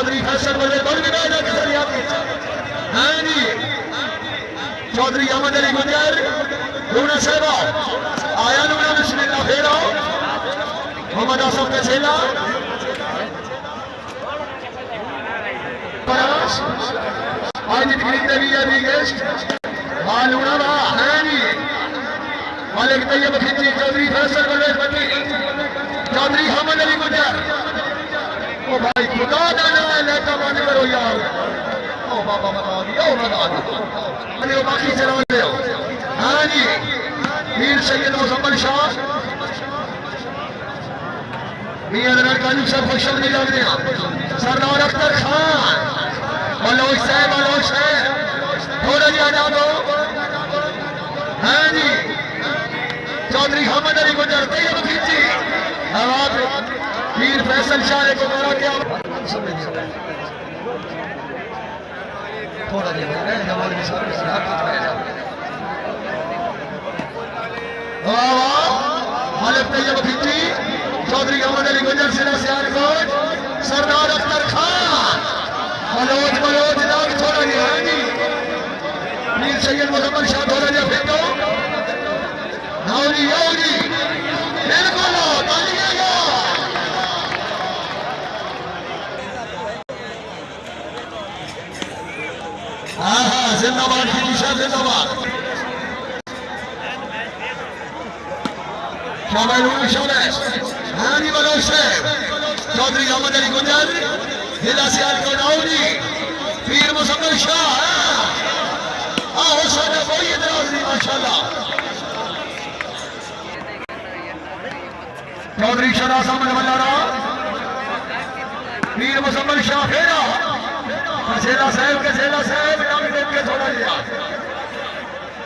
चौधरी फैसल बोले बल भी मैदान के जरिया हाँ जी चौधरी अहमद अली गुजर लूना साहबा आया लूना बिस्मिल्लाह फेरो मोहम्मद आसफ का छेला आज तकरीब भी गेस्ट मालूना बा है जी मालिक तैयब खिंची चौधरी फैसल बोले बनी चौधरी अहमद अली गुजर ओ भाई खुदा जाना लेटा बंद करो यार ओ बाबा बता दिया ओ बता दिया अरे बाकी चला ले हाँ जी वीर सैयद मुजम्मल शाह मियां जनाब कालू साहब खुश नहीं लग रहे सरदार अख्तर खान बलोच साहब थोड़ा ज्यादा दो हाँ जी चौधरी अहमद अली गुजर तैयब खिंची आवाज वीर फैसल शाह को मेरा क्या थोड़ा मालिक तैयब खिंची चौधरी अहमद अली गुजर सिरा सियालकोट सरदार अख्तर खान बलोच बलोच नाग थोड़ा जी है जी वीर सैयद मुजम्मल शाह थोड़ा जी फिर दो नाउरी याउरी बिल्कुल तालियां हाँ हाँ जिंदाबाद की दिशा जिंदाबाद शामिल शामिल हाँ जी बलोच साहब चौधरी अहमद अली गुजर जिला सियालकोट नाउरी वीर मुजम्मल शाह आओ सारे कोई इतराज नहीं माशाल्लाह चौधरी शरास अहमद मल्लारा वीर मुजम्मल शाह फेरा कसेला साहब नाम देख के थोड़ा लिया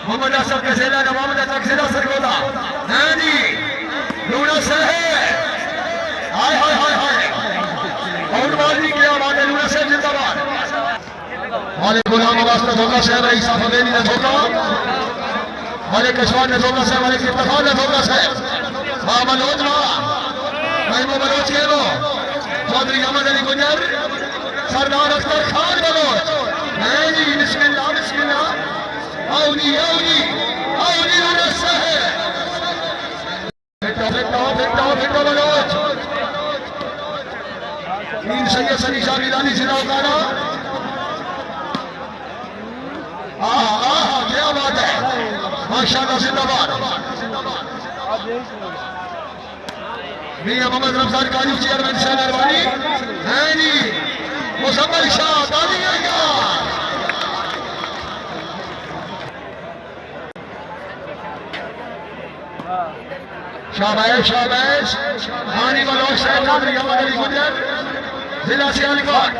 मोहम्मद असफ कसेला नवाब तकसीरा सरगोला हाँ जी लूना साहब हाय हाय हाय हाय और बाजी क्या बात है लूना साहब जिंदाबाद मालिक गुलाम वास्ता धोखा साहब रईस फदेली ने धोखा मालिक कशवान ने धोखा साहब मालिक इफ्तिखार ने धोखा साहब हाँ मनोज महमूद बलोच के वो चौधरी अहमद अली गुजर सरदार अख्तर खान बलोच है जी बिस्मिल्लाह बिस्मिल्लाह औनी औनी औनी लूना साहब फिटो बलोच वीर सैयद सनी शाह गिलानी जिला उतारा क्या बात है माशाल्लाह जिंदाबाद मियां मोहम्मद रमजान काली चेयरमैन शाह नरवानी है जी मुजम्मल शाह तालियां शाबाश हानी बलोच साहब चौधरी अहमद अली गुजर जिला सियालकोट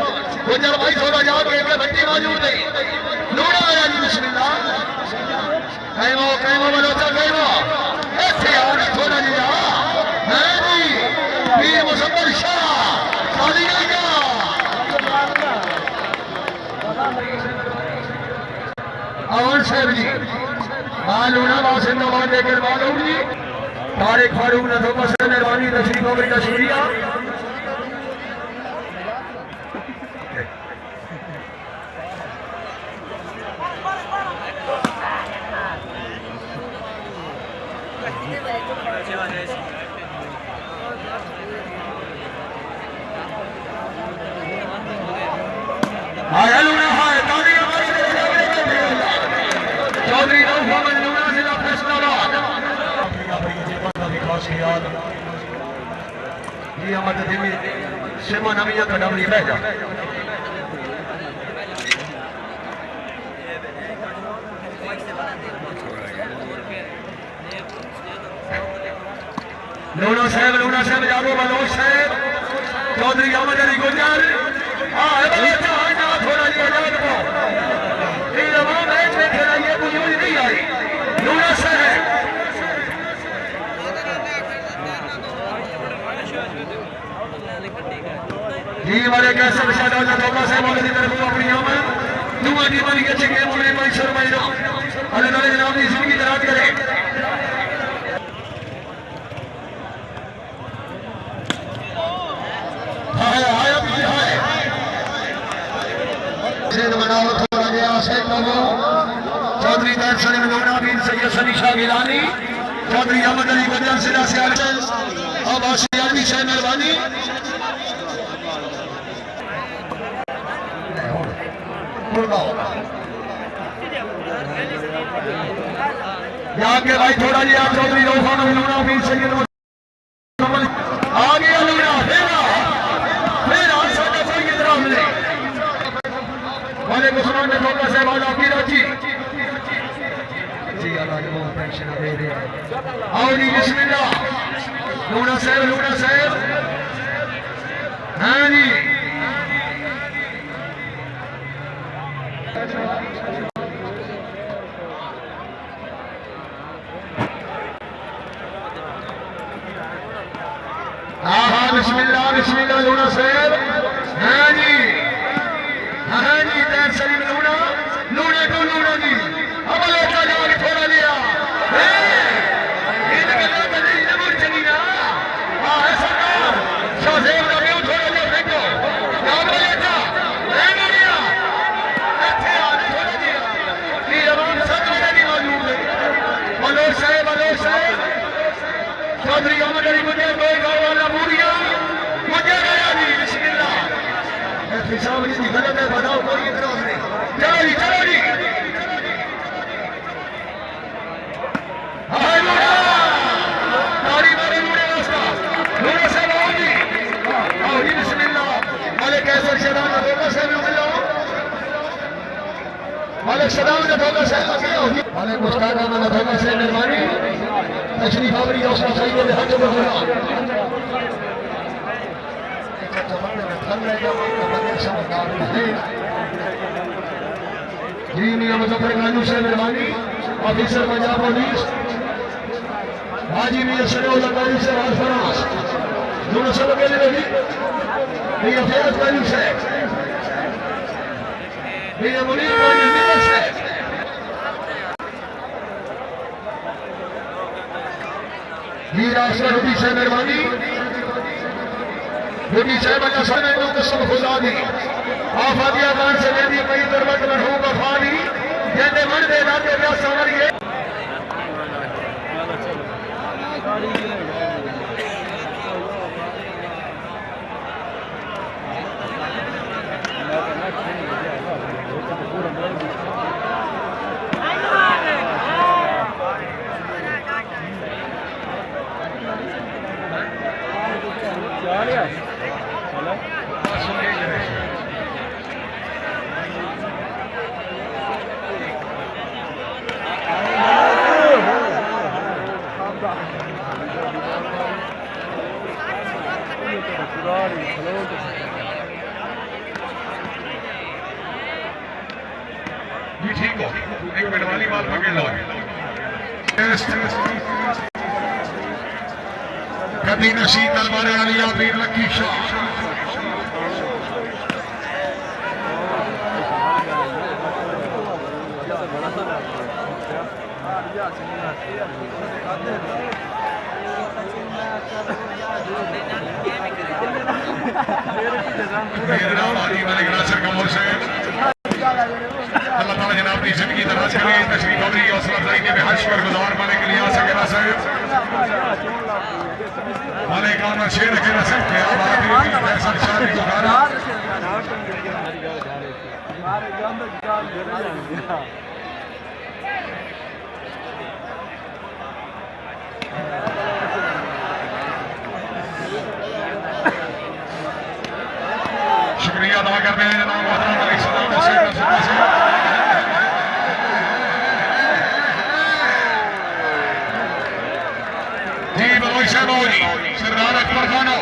गुजर भाई थोड़ा जाओ के भट्टी मौजूद है लूना आया जी बिस्मिल्लाह कैमो बलोचा कैमो ऐसे यार थोड़ा जी है जी वीर मुजम्मल शाह तालियां अवन साहब जी लूना बात जिंदाबाद लेकर मालूम जी तारिक फारूक ने धोखा से मेहरबानी तशरीफ होने का शुक्रिया चौधरी लूना जिला फैसलाबाद ये हमारे दिल में सेमा नमिया का डबली बैठा लूना साहब जागो बलोच साहब चौधरी अहमद अली गुजर थोड़ा मैच में खेला ये बुजुर्ग नहीं आई लूना साहब जी हमारे कैसे विशाल धोखा साहब वाले की तरफ अपनी आमद दुआ की बनी के चेक मुझे मंशूर महीना अल्लाह ताला जनाब की जिंदगी दराज करे हाय हाय हाय बनाओ थोड़ा गया से लोगों चौधरी दैर सलीम लोना बीन सैयद सनी शाह गिलानी चौधरी अहमद अली बदल सिला से अब आशियानी से मेहरबानी यहाँ के भाई थोड़ा जी आप चौधरी लोफान लोना बीन सैयद आगे लोना फिर आशा का कोई इतना मिले वाले मुसलमान ने धोखा से बाजा की राजी जी अल्लाह के बहुत पेंशन दे रहे हैं आओ जी बिस्मिल्लाह लूना साहब हाँ जी हाँ बिस्मिल्लाह लूना साहब हाँ जी दैर सलीम लूना जी अब लोटा जाके थोड़ा लिया चली ना शाहजेब का व्यू थोड़ा लिया फेंको चौधरी अहमद अली मुझे कोई गाँव वाला बूढ़िया मुझे गया जी बिस्मिल्लाह साहब जी गलत है बताओ कोई इतराज नहीं चलो जी तारी मारी लूड़े रास्ता लूड़े से आओ जी बिस्मिल्लाह मालिक कैसर शदाम का धोखा से भी मिल जाओ मालिक शदाम का धोखा से मालिक मुस्ताक का धोखा से मेहरबानी तशरीफ आवरी और सही है हज में होना जी मियां मुजफ्फर गानू से मेहरबानी ऑफिसर पंजाब पुलिस हाजी मियां सरोल गाड़ी से फराज दोनों सब के लिए भी मियां फैज गानू से मियां मुनीर गानू से जी राष्ट्र रोटी से मेहरबानी रोटी से बच्चा समय लोग सब खुदा दी आफादिया गान से ले दी कई दरबत में हो वफानी जैसे मन दे दाते व्यास समरिए जी ठीक हो एक मिनट वाली बात पकड़ लो कभी नशी तलवारें वाली पीर लकी शाह अल्लाह ताला जनाब की जिंदगी दराज करे तशरीफ आवरी हौसला अफजाई के हज पर गुजार पाने के लिए आ सके ना सके वाले काम में शेर के ना सकते आप आदमी की ऐसा शादी गुजारा शुक्रिया अदा करते हैं जनाब जी बलोच शहबाजी सरदार अकबर खानो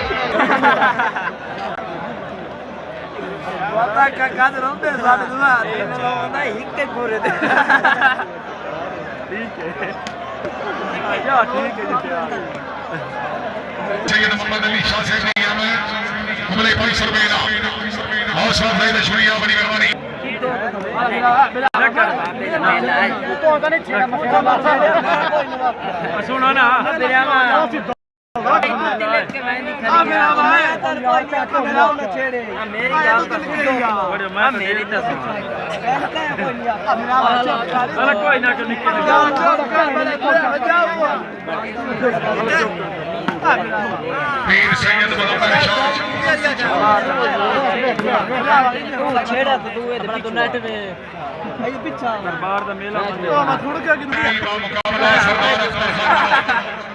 वादा का काज रोंदे साथ दुआ तीन लोग ना हिक्के पूरे दे ठीक है या ठीक है जी सैयद मोहम्मद अली शाह से नहीं मैं हमले 500 रुपए ना हौसला अफजाई में शुक्रिया बड़ी मेहरबानी सुनो ना लेके मैं नहीं खड़ी मेरा भाई तेरे को क्या मेरा न छेड़े मेरी गाल तो मैं मेरी तो सुन कहता है कोई नहीं अरे कोई ना क्यों निकल पीर सैयद मुहम्मद शाह छेड़ा तो तू ये तो नेट में ये पीछा दरबार दा मेला मत छोड़ के मुकाबला सरदार अकबर खान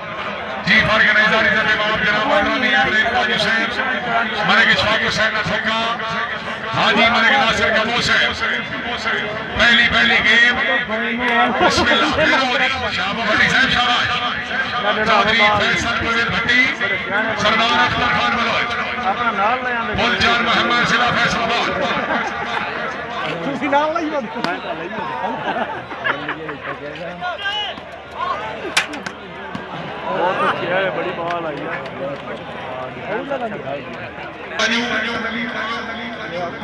जी फर्क नहीं जारी जब बाप जनाब आदमी इब्राहिम काजी हुसैन मलिक इशफाक हुसैन का ठोका हाजी मलिक नासिर का मोसे पहली गेम बिस्मिल्लाह शाबाश भट्टी साहब शाबाश चौधरी फैसल परवेज भट्टी सरदार अकबर खान बलोच अपना नाल ले आंदे मुलजान मोहम्मद जिला फैसलाबाद ਤੁਸੀਂ ਨਾਲ ਲਈ बहुत अच्छी है बड़ी बॉल आई है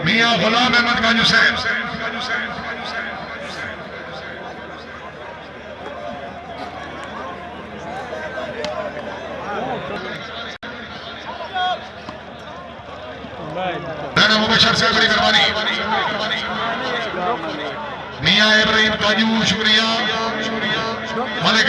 मियां गुलाम अहमद काजी हुसैन राणा मुबशर से बड़ी मेहरबानी मियां इब्राहिम काजू शुक्रिया मलिक